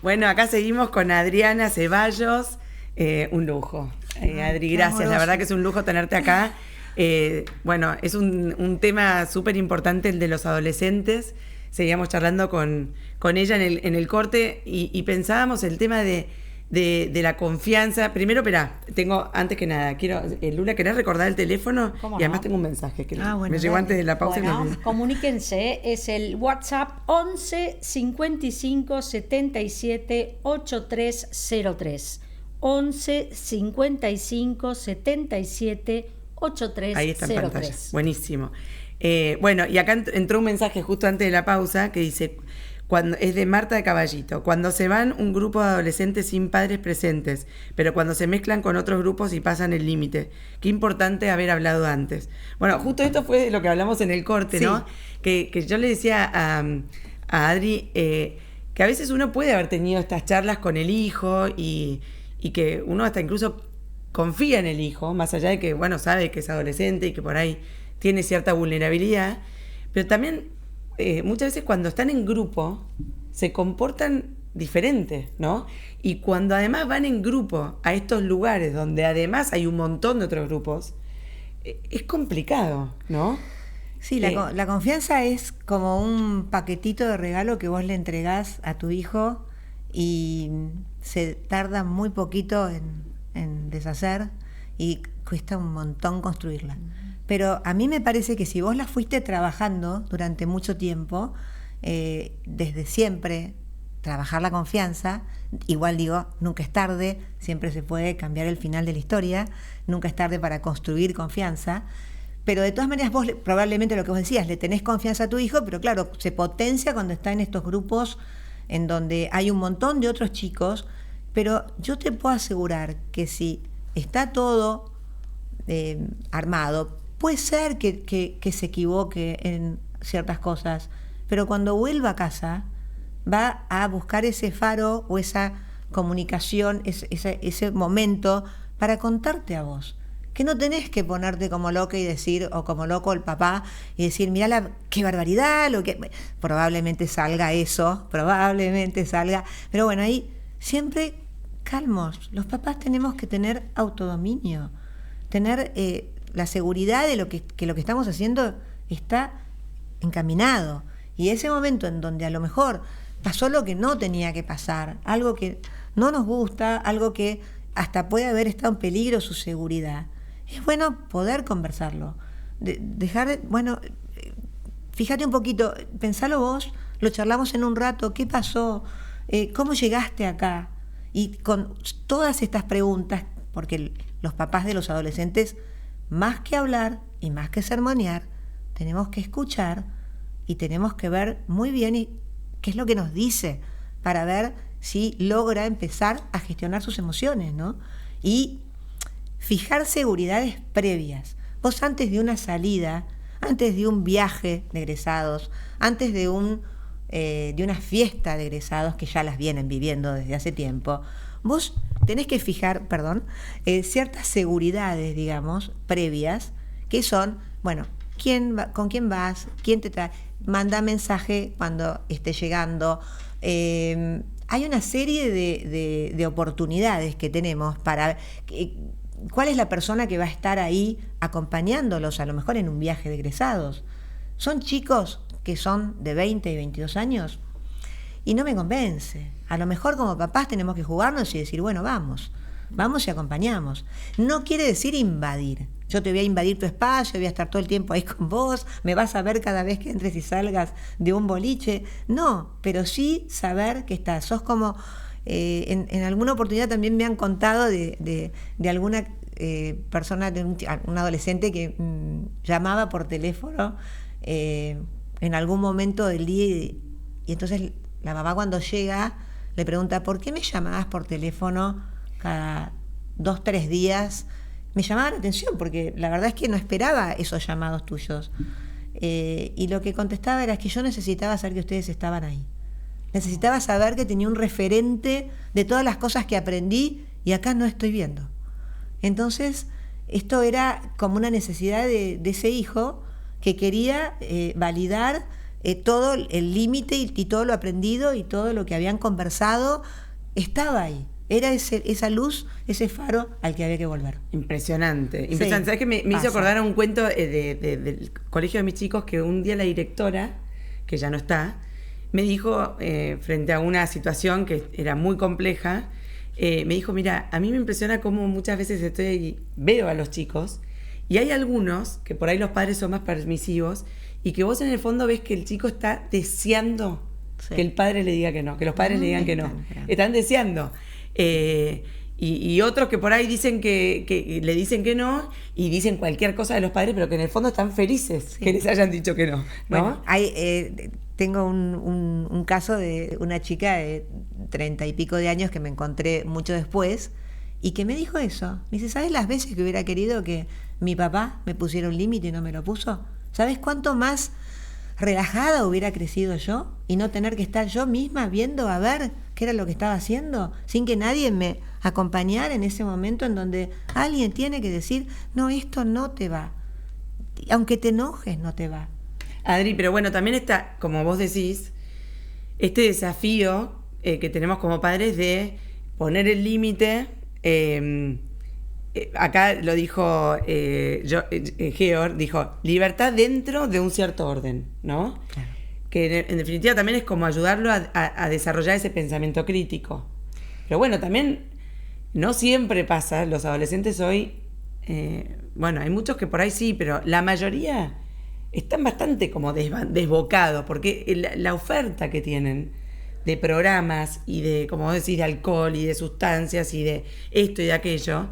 Bueno, acá seguimos con Adriana Ceballos. Un lujo. Adri, gracias. La verdad que es un lujo tenerte acá. Bueno, es un tema súper importante el de los adolescentes. Seguíamos charlando con ella en el corte y pensábamos el tema de la confianza. Primero, antes que nada, Lula, ¿querés recordar el teléfono? Y además tengo un mensaje que me llegó antes de la pausa. Bueno, comuníquense, es el WhatsApp 11 55 77 8303. 11 55 77 8303. Ahí está en pantalla. Buenísimo. Bueno, y acá entró un mensaje justo antes de la pausa que dice... es de Marta de Caballito. Cuando se van un grupo de adolescentes sin padres presentes, pero cuando se mezclan con otros grupos y pasan el límite. Qué importante haber hablado antes. Bueno, justo esto fue de lo que hablamos en el corte, sí. ¿No? Que yo le decía a Adri que a veces uno puede haber tenido estas charlas con el hijo y que uno hasta incluso confía en el hijo, más allá de que, bueno, sabe que es adolescente y que por ahí tiene cierta vulnerabilidad, pero también... muchas veces cuando están en grupo se comportan diferentes, ¿no? Y cuando además van en grupo a estos lugares donde además hay un montón de otros grupos, es complicado, ¿no? Sí, la confianza es como un paquetito de regalo que vos le entregás a tu hijo y se tarda muy poquito en deshacer y cuesta un montón construirla. Pero a mí me parece que si vos la fuiste trabajando durante mucho tiempo, desde siempre, trabajar la confianza, igual digo, nunca es tarde, siempre se puede cambiar el final de la historia, nunca es tarde para construir confianza, pero de todas maneras vos probablemente lo que vos decías, le tenés confianza a tu hijo, pero claro, se potencia cuando está en estos grupos en donde hay un montón de otros chicos, pero yo te puedo asegurar que si está todo armado, puede ser que se equivoque en ciertas cosas, pero cuando vuelva a casa va a buscar ese faro o esa comunicación, ese momento para contarte a vos. Que no tenés que ponerte como loca y decir, o como loco el papá, y decir, mirá qué barbaridad, probablemente salga eso, pero bueno, ahí siempre calmos. Los papás tenemos que tener autodominio, tener... la seguridad de que lo que estamos haciendo está encaminado. Y ese momento en donde a lo mejor pasó lo que no tenía que pasar, algo que no nos gusta, algo que hasta puede haber estado en peligro su seguridad, es bueno poder conversarlo. Fíjate un poquito, pensalo vos, lo charlamos en un rato, ¿qué pasó? ¿Cómo llegaste acá? Y con todas estas preguntas, porque los papás de los adolescentes, más que hablar y más que sermonear, tenemos que escuchar y tenemos que ver muy bien qué es lo que nos dice para ver si logra empezar a gestionar sus emociones, ¿no? Y fijar seguridades previas. Vos antes de una salida, antes de un viaje de egresados, antes de una fiesta de egresados que ya las vienen viviendo desde hace tiempo, vos tenés que fijar, ciertas seguridades, digamos, previas, que son, bueno, con quién vas, quién te trae, manda mensaje cuando esté llegando. Hay una serie de oportunidades que tenemos para... ¿Cuál es la persona que va a estar ahí acompañándolos, a lo mejor en un viaje de egresados? Son chicos que son de 20 y 22 años y no me convence. A lo mejor como papás tenemos que jugarnos y decir, bueno, vamos y acompañamos. No quiere decir invadir. Yo te voy a invadir tu espacio, voy a estar todo el tiempo ahí con vos, me vas a ver cada vez que entres y salgas de un boliche. No, pero sí saber que estás. Sos como, en alguna oportunidad también me han contado de alguna persona, de un adolescente que llamaba por teléfono en algún momento del día y entonces la mamá cuando llega le pregunta, ¿por qué me llamabas por teléfono cada 2-3 días? Me llamaba la atención porque la verdad es que no esperaba esos llamados tuyos. Y lo que contestaba era que yo necesitaba saber que ustedes estaban ahí. Necesitaba saber que tenía un referente de todas las cosas que aprendí y acá no estoy viendo. Entonces, esto era como una necesidad de ese hijo que quería validar todo el límite y todo lo aprendido y todo lo que habían conversado estaba ahí. Era esa luz, ese faro al que había que volver. Impresionante. Sí, ¿Sabes qué? Me hizo pasa. acordar a un cuento del colegio de mis chicos, que un día la directora, que ya no está, me dijo, frente a una situación que era muy compleja, me dijo, mira, a mí me impresiona cómo muchas veces veo a los chicos y hay algunos que por ahí los padres son más permisivos y que vos en el fondo ves que el chico está deseando que el padre le diga que no, que los padres le digan que no. Están deseando. Y otros que por ahí dicen que le dicen que no y dicen cualquier cosa de los padres, pero que en el fondo están felices que les hayan dicho que no, ¿no? Bueno, tengo un caso de una chica de 30 y pico de años que me encontré mucho después y que me dijo eso. Me dice, ¿sabes las veces que hubiera querido que mi papá me pusiera un límite y no me lo puso? ¿Sabes cuánto más relajada hubiera crecido yo y no tener que estar yo misma viendo a ver qué era lo que estaba haciendo, sin que nadie me acompañara en ese momento en donde alguien tiene que decir, no, esto no te va, aunque te enojes, no te va. Adri, pero bueno, también está, como vos decís, este desafío que tenemos como padres poner el límite. Acá lo dijo Georg, dijo, libertad dentro de un cierto orden, ¿no? Claro. Que en definitiva también es como ayudarlo a desarrollar ese pensamiento crítico. Pero bueno, también no siempre pasa, los adolescentes hoy, bueno, hay muchos que por ahí sí, pero la mayoría están bastante como desbocados, porque la oferta que tienen de programas y de, como vos decís, de alcohol y de sustancias y de esto y de aquello,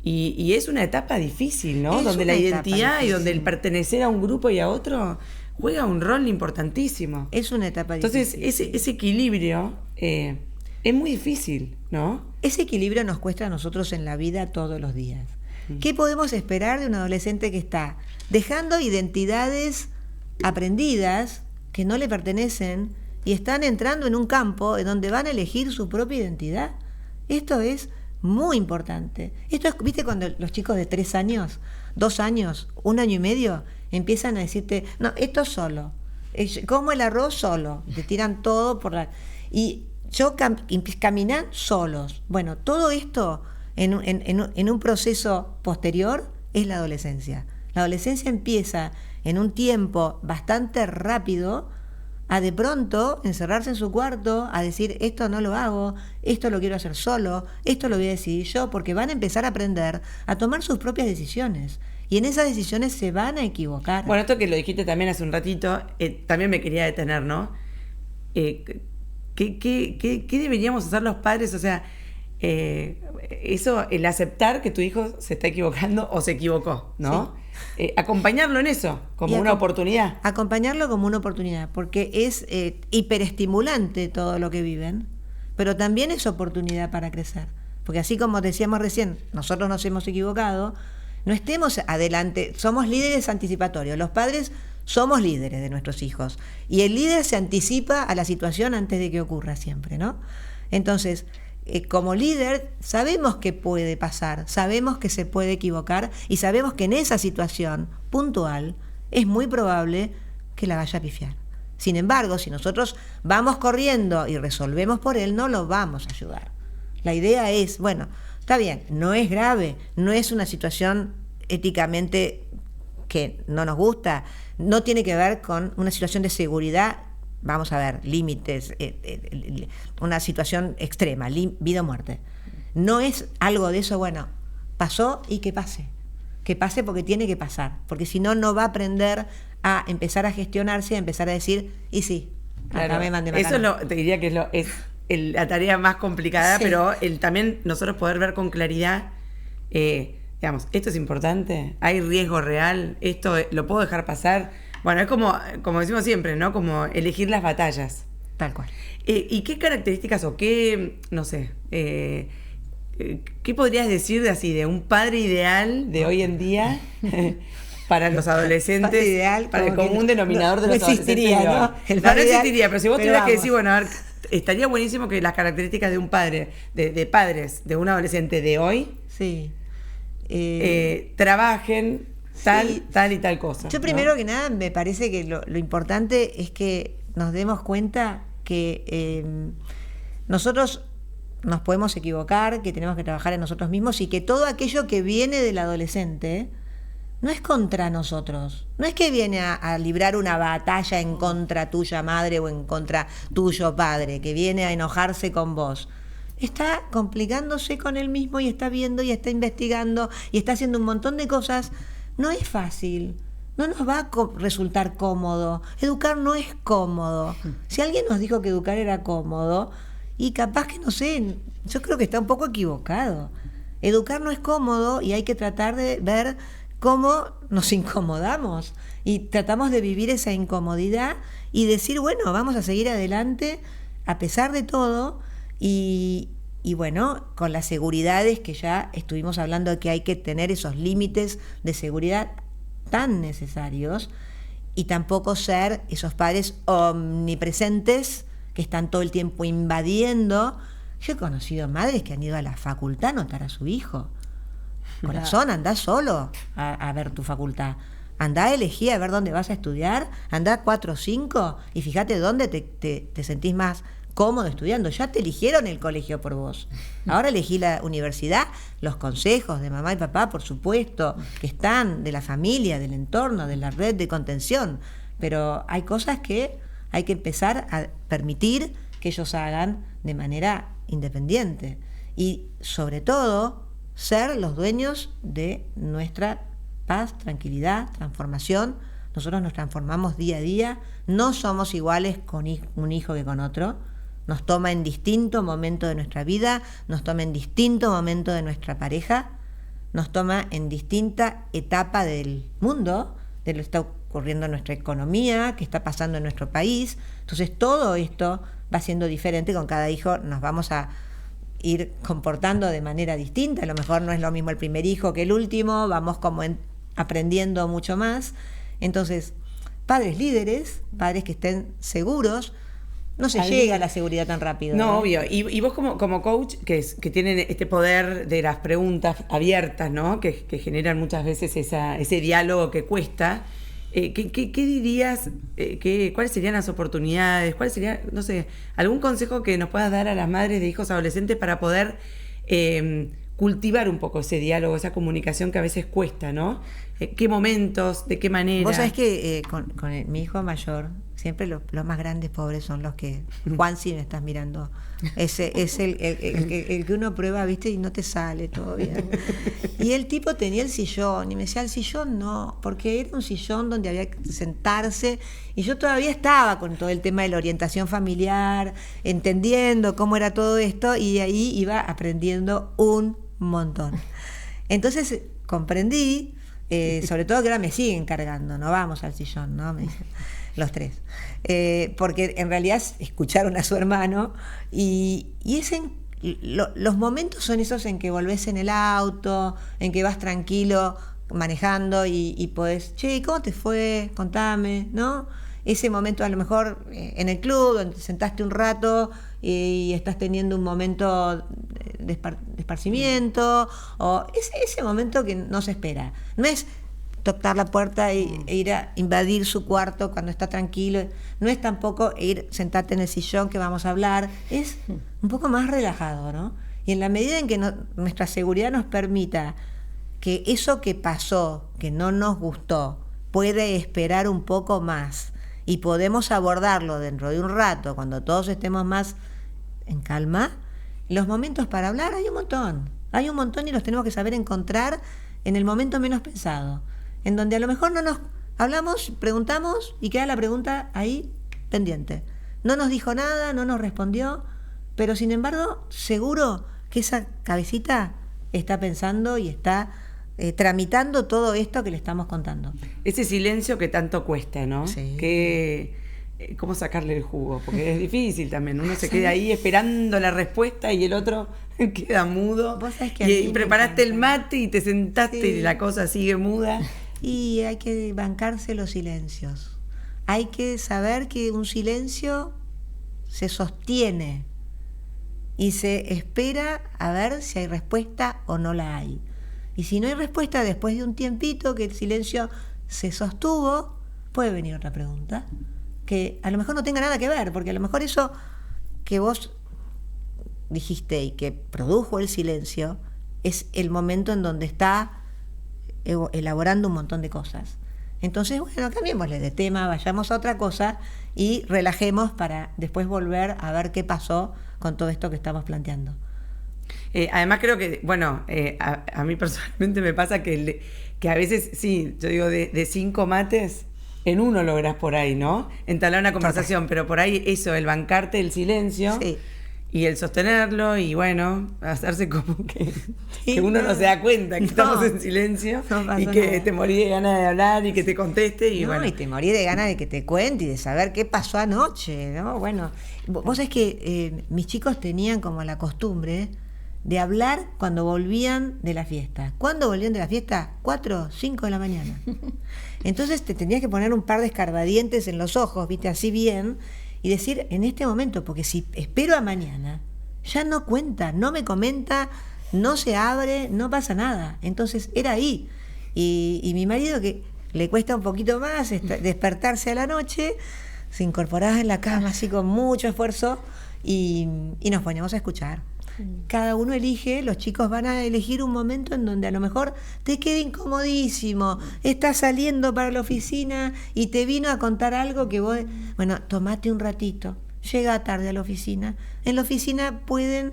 y es una etapa difícil, ¿no? Es donde la una etapa identidad difícil. y donde el pertenecer a un grupo y a otro juega un rol importantísimo. Es una etapa Entonces, difícil. ese equilibrio es muy difícil, ¿no? Ese equilibrio nos cuesta a nosotros en la vida todos los días. ¿Qué podemos esperar de un adolescente que está dejando identidades aprendidas que no le pertenecen y están entrando en un campo en donde van a elegir su propia identidad? Esto es muy importante. Esto es, ¿viste cuando los chicos de 3 años, 2 años, 1 año y medio empiezan a decirte, no, esto solo, como el arroz solo, te tiran todo por la... Y caminan solos. Bueno, todo esto en un proceso posterior es la adolescencia. La adolescencia empieza en un tiempo bastante rápido a de pronto encerrarse en su cuarto, a decir esto no lo hago, esto lo quiero hacer solo, esto lo voy a decidir yo, porque van a empezar a aprender a tomar sus propias decisiones. Y en esas decisiones se van a equivocar. Bueno, esto que lo dijiste también hace un ratito, también me quería detener, ¿no? ¿Qué deberíamos hacer los padres? O sea, eso, el aceptar que tu hijo se está equivocando o se equivocó, ¿no? Sí. Acompañarlo en eso, como una oportunidad. Acompañarlo como una oportunidad, porque es hiperestimulante todo lo que viven, pero también es oportunidad para crecer. Porque así como decíamos recién, nosotros nos hemos equivocado, no estemos adelante, somos líderes anticipatorios. Los padres somos líderes de nuestros hijos y el líder se anticipa a la situación antes de que ocurra siempre, ¿no? Entonces, como líder sabemos que puede pasar, sabemos que se puede equivocar y sabemos que en esa situación puntual es muy probable que la vaya a pifiar. Sin embargo, si nosotros vamos corriendo y resolvemos por él, no lo vamos a ayudar. La idea es, bueno, está bien, no es grave, no es una situación éticamente que no nos gusta, no tiene que ver con una situación de seguridad, vamos a ver, límites, una situación extrema, vida o muerte. No es algo de eso, bueno, pasó y que pase porque tiene que pasar, porque si no, no va a aprender a empezar a gestionarse, a empezar a decir, y sí, claro, acá me mandé macana. Eso te diría que es la tarea más complicada, sí. Pero también nosotros poder ver con claridad, digamos, esto es importante, hay riesgo real, esto lo puedo dejar pasar. Bueno, es como decimos siempre, ¿no? Como elegir las batallas. Tal cual. ¿Y qué características o qué, no sé, qué podrías decir de un padre ideal de hoy en día para los adolescentes? Padre ideal, para el común denominador de los existiría, adolescentes. ¿no? No existiría, pero si vos tuvieras que decir, bueno, a ver, estaría buenísimo que las características de un padre, de padres, de un adolescente de hoy, sí. trabajen tal y tal cosa. Yo primero que nada me parece que lo importante es que nos demos cuenta que nosotros nos podemos equivocar, que tenemos que trabajar en nosotros mismos y que todo aquello que viene del adolescente no es contra nosotros, no es que viene a librar una batalla en contra tuya madre o en contra tuyo padre, que viene a enojarse con vos. Está complicándose con él mismo y está viendo y está investigando y está haciendo un montón de cosas. No es fácil, no nos va a resultar cómodo. Educar no es cómodo. Si alguien nos dijo que educar era cómodo, y capaz que no sé, yo creo que está un poco equivocado. Educar no es cómodo y hay que tratar de ver cómo nos incomodamos y tratamos de vivir esa incomodidad y decir, bueno, vamos a seguir adelante a pesar de todo y bueno, con las seguridades que ya estuvimos hablando de que hay que tener esos límites de seguridad tan necesarios y tampoco ser esos padres omnipresentes que están todo el tiempo invadiendo. Yo he conocido madres que han ido a la facultad a anotar a su hijo. Corazón, andá solo a ver tu facultad. Andá a elegir a ver dónde vas a estudiar, andá 4 o 5 y fíjate dónde te sentís más cómodo estudiando. Ya te eligieron el colegio por vos. Ahora elegí la universidad, los consejos de mamá y papá, por supuesto, que están de la familia, del entorno, de la red de contención. Pero hay cosas que hay que empezar a permitir que ellos hagan de manera independiente. Y sobre todo, ser los dueños de nuestra paz, tranquilidad, transformación. Nosotros nos transformamos día a día, no somos iguales con un hijo que con otro. Nos toma en distinto momento de nuestra vida, nos toma en distinto momento de nuestra pareja, nos toma en distinta etapa del mundo, de lo que está ocurriendo en nuestra economía, que está pasando en nuestro país. Entonces todo esto va siendo diferente, con cada hijo nos vamos a ir comportando de manera distinta. A lo mejor no es lo mismo el primer hijo que el último, vamos como aprendiendo mucho más. Entonces, padres líderes, padres que estén seguros. No se llega a la seguridad tan rápido. No, obvio. Y vos como coach, que tienen este poder de las preguntas abiertas, ¿no? Que generan muchas veces ese diálogo que cuesta. ¿Qué dirías? ¿Cuáles serían las oportunidades? ¿Cuál sería, no sé, algún consejo que nos puedas dar a las madres de hijos adolescentes para poder cultivar un poco ese diálogo, esa comunicación que a veces cuesta, ¿no? ¿Qué momentos? ¿De qué manera? Vos sabés que con mi hijo mayor, siempre los más grandes pobres son los que... Juan, si me estás mirando, es el que uno prueba, ¿viste? Y no te sale todo bien. Y el tipo tenía el sillón, y me decía, el sillón no, porque era un sillón donde había que sentarse, y yo todavía estaba con todo el tema de la orientación familiar, entendiendo cómo era todo esto, y ahí iba aprendiendo un montón. Entonces comprendí, sobre todo que ahora me siguen cargando, no vamos al sillón, ¿no? Me dicen los tres. Porque en realidad escucharon a su hermano y los momentos son esos en que volvés en el auto, en que vas tranquilo manejando y podés, che, ¿cómo te fue? Contame, ¿no? Ese momento a lo mejor en el club, donde te sentaste un rato y estás teniendo un momento de esparcimiento, o ese momento que no se espera. No es tocar la puerta e ir a invadir su cuarto cuando está tranquilo, no es tampoco sentarte en el sillón que vamos a hablar, es un poco más relajado, ¿no? Y en la medida en que nuestra seguridad nos permita que eso que pasó, que no nos gustó, puede esperar un poco más y podemos abordarlo dentro de un rato, cuando todos estemos más en calma, los momentos para hablar hay un montón y los tenemos que saber encontrar en el momento menos pensado, en donde a lo mejor no nos hablamos, preguntamos y queda la pregunta ahí pendiente. No nos dijo nada, no nos respondió, pero sin embargo seguro que esa cabecita está pensando y está tramitando todo esto que le estamos contando. Ese silencio que tanto cuesta, ¿no? Sí. ¿Cómo sacarle el jugo? Porque es difícil también. Uno se queda ahí esperando la respuesta y el otro queda mudo. ¿Vos sabés que y preparaste el mate y te sentaste y la cosa sigue muda. Y hay que bancarse los silencios. Hay que saber que un silencio se sostiene y se espera a ver si hay respuesta o no la hay. Y si no hay respuesta, después de un tiempito que el silencio se sostuvo, puede venir otra pregunta, que a lo mejor no tenga nada que ver, porque a lo mejor eso que vos dijiste y que produjo el silencio es el momento en donde está elaborando un montón de cosas. Entonces, bueno, cambiémosle de tema, vayamos a otra cosa y relajemos para después volver a ver qué pasó con todo esto que estamos planteando. Además creo que, bueno, a mí personalmente me pasa que a veces, sí, yo digo, de 5 mates, en uno lográs por ahí, ¿no? Entablar una conversación, pero por ahí eso, el bancarte el silencio, Sí. y el sostenerlo y, bueno, hacerse como que uno no no. se da cuenta que No. estamos en silencio No pasa y que nada. te morís de ganas de hablar y que te conteste y No, bueno. y te morí de ganas de que te cuente y de saber qué pasó anoche, ¿no? Bueno, vos sabés que mis chicos tenían como la costumbre de hablar cuando volvían de la fiesta. ¿Cuándo volvían de la fiesta? 4, 5 de la mañana. Entonces te tenías que poner un par de escarbadientes en los ojos, viste, así bien, y decir en este momento, porque si espero a mañana, ya no cuenta, no me comenta, no se abre, no pasa nada. Entonces era ahí. Y mi marido, que le cuesta un poquito más despertarse a la noche, se incorporaba en la cama así con mucho esfuerzo y nos poníamos a escuchar. Cada uno elige, los chicos van a elegir un momento en donde a lo mejor te quede incomodísimo, estás saliendo para la oficina y te vino a contar algo que vos, bueno, tomate un ratito, llega tarde a la oficina. En la oficina pueden,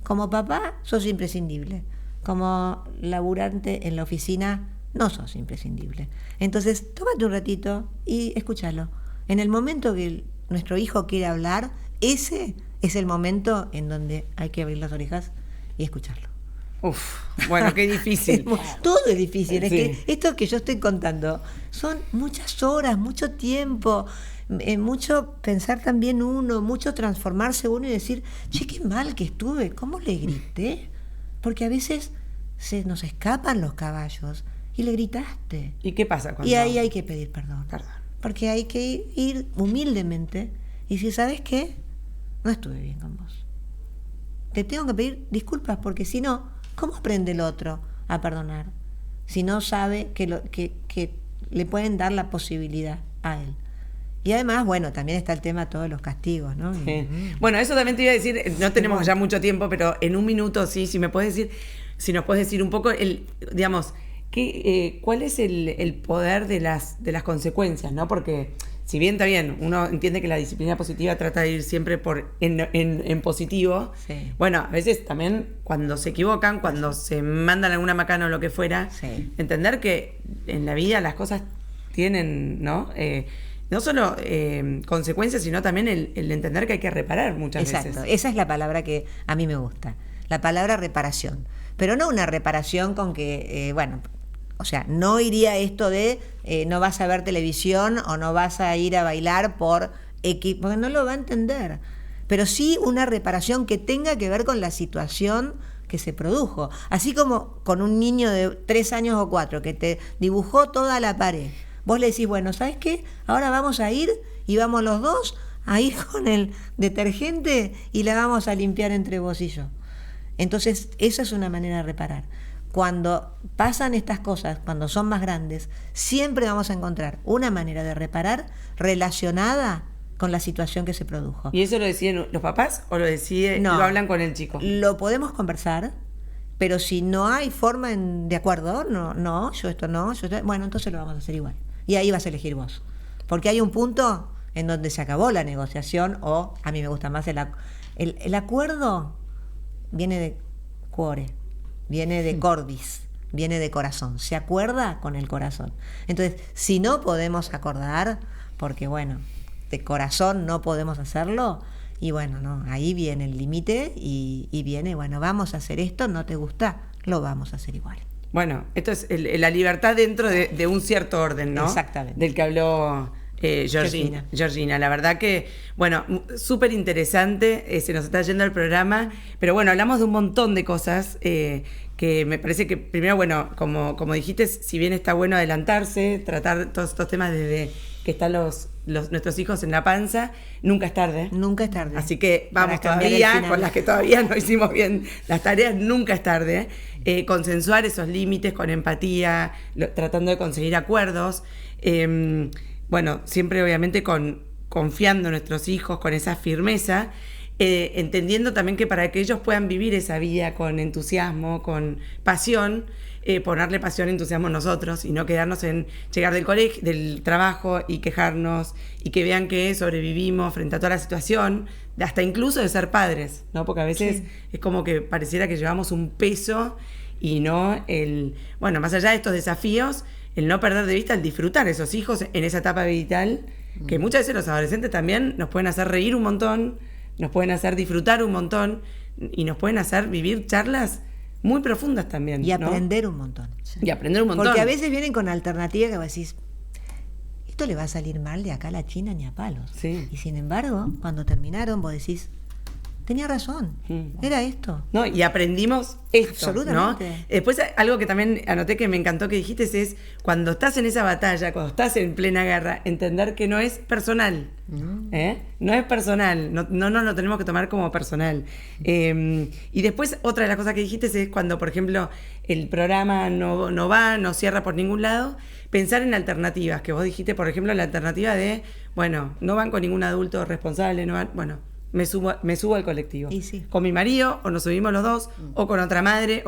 como papá, sos imprescindible, como laburante en la oficina no sos imprescindible. Entonces, tómate un ratito y escúchalo. En el momento que nuestro hijo quiere hablar, ese es el momento en donde hay que abrir las orejas y escucharlo. Uf, bueno, qué difícil. Todo es difícil. Es Sí. que esto que yo estoy contando son muchas horas, mucho tiempo, mucho pensar también uno, mucho transformarse uno y decir, che, qué mal que estuve, ¿cómo le grité? Porque a veces se nos escapan los caballos y le gritaste. ¿Y qué pasa cuando...? Y ahí hay que pedir perdón. Perdón. Porque hay que ir humildemente y decir, ¿sabes qué? No estuve bien con vos. Te tengo que pedir disculpas porque si no, ¿cómo aprende el otro a perdonar? Si no sabe que le pueden dar la posibilidad a él. Y además, bueno, también está el tema de todos los castigos, ¿no? Sí. Bueno, eso también te iba a decir, no tenemos ya mucho tiempo, pero en un minuto sí, si me puedes decir, si nos puedes decir un poco, digamos, ¿cuál es el poder de las consecuencias, ¿no? Porque si bien está bien, uno entiende que la disciplina positiva trata de ir siempre en positivo, Sí. bueno, a veces también cuando se equivocan, cuando se mandan alguna macana o lo que fuera, Sí. entender que en la vida las cosas tienen, ¿no? No solo consecuencias, sino también el entender que hay que reparar muchas Exacto, veces. esa es la palabra que a mí me gusta, la palabra reparación. Pero no una reparación con que, bueno, o sea, no iría esto de no vas a ver televisión o no vas a ir a bailar por X, porque no lo va a entender. Pero sí una reparación que tenga que ver con la situación que se produjo. Así como con un niño de 3 años o 4 que te dibujó toda la pared. Vos le decís, bueno, ¿sabes qué? Ahora vamos a ir y vamos los dos a ir con el detergente y la vamos a limpiar entre vos y yo. Entonces, esa es una manera de reparar. Cuando pasan estas cosas, cuando son más grandes, siempre vamos a encontrar una manera de reparar relacionada con la situación que se produjo. ¿Y eso lo deciden los papás o lo No. lo hablan con el chico? Lo podemos conversar, pero si no hay forma de acuerdo, no, yo esto no, bueno, entonces lo vamos a hacer igual. Y ahí vas a elegir vos. Porque hay un punto en donde se acabó la negociación, o a mí me gusta más el acuerdo viene de cuore, viene de cordis, viene de corazón, se acuerda con el corazón. Entonces, si no podemos acordar, porque bueno, de corazón no podemos hacerlo, y bueno, no, ahí viene el límite y viene, bueno, vamos a hacer esto, no te gusta, lo vamos a hacer igual. Bueno, esto es la libertad dentro de un cierto orden, ¿no? Exactamente. Del que habló Georgina. La verdad que, bueno, súper interesante, se nos está yendo el programa, pero bueno, hablamos de un montón de cosas que me parece que primero, bueno, como dijiste, si bien está bueno adelantarse, tratar todos estos temas desde que están nuestros hijos en la panza, nunca es tarde. Nunca es tarde. Así que vamos Para cambiar el todavía, final. con las que todavía no hicimos bien las tareas, nunca es tarde. Consensuar esos límites con empatía, tratando de conseguir acuerdos. Bueno, siempre obviamente confiando en nuestros hijos, con esa firmeza, entendiendo también que para que ellos puedan vivir esa vida con entusiasmo, con pasión, ponerle pasión y entusiasmo nosotros y no quedarnos en llegar del colegio, del trabajo y quejarnos y que vean que sobrevivimos frente a toda la situación, hasta incluso de ser padres, ¿no? Porque a veces es como que pareciera que llevamos un peso y no bueno, más allá de estos desafíos, el no perder de vista el disfrutar esos hijos en esa etapa vital, que muchas veces los adolescentes también nos pueden hacer reír un montón, nos pueden hacer disfrutar un montón y nos pueden hacer vivir charlas muy profundas también. Y ¿no? aprender un montón. Y aprender un montón. Porque a veces vienen con alternativas que vos decís, esto le va a salir mal de acá a la China ni a palos. Sí. Y sin embargo, cuando terminaron, vos decís, tenía razón, era esto. No, y aprendimos esto, Absolutamente. ¿no? Después algo que también anoté que me encantó que dijiste es cuando estás en esa batalla, cuando estás en plena guerra, entender que no es personal. No es personal, no nos lo tenemos que tomar como personal. Y después otra de las cosas que dijiste es cuando, por ejemplo, el programa no cierra por ningún lado, pensar en alternativas, que vos dijiste, por ejemplo, la alternativa de, bueno, no van con ningún adulto responsable, no van, bueno, me subo al colectivo. Y sí. Con mi marido, o nos subimos los dos, o con otra madre,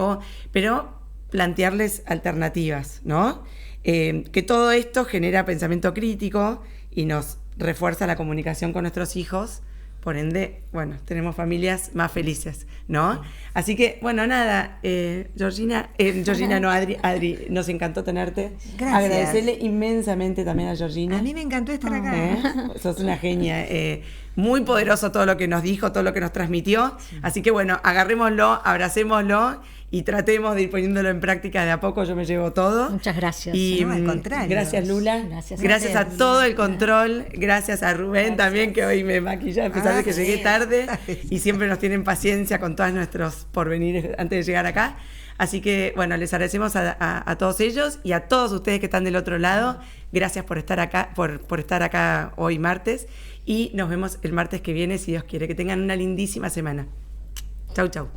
pero plantearles alternativas, ¿no? Que todo esto genera pensamiento crítico y nos refuerza la comunicación con nuestros hijos, por ende, bueno, tenemos familias más felices, ¿no? Así que, bueno, nada, Georgina no, Adri, nos encantó tenerte. Gracias. Agradecerle inmensamente también a Georgina. A mí me encantó estar acá. Sos una genia. Muy poderoso todo lo que nos dijo, todo lo que nos transmitió. Así que bueno, agarrémoslo, abracémoslo y tratemos de ir poniéndolo en práctica de a poco. Yo me llevo todo. Muchas gracias. Y No, al contrario. gracias, Lula. Gracias a todo el control. Gracias a Rubén también, que hoy me maquilló a pesar de que llegué tarde. Y siempre nos tienen paciencia con todos nuestros porvenires antes de llegar acá. Así que, bueno, les agradecemos a todos ellos y a todos ustedes que están del otro lado. Gracias por estar acá, por estar acá hoy martes. Y nos vemos el martes que viene, si Dios quiere. Que tengan una lindísima semana. Chau, chau.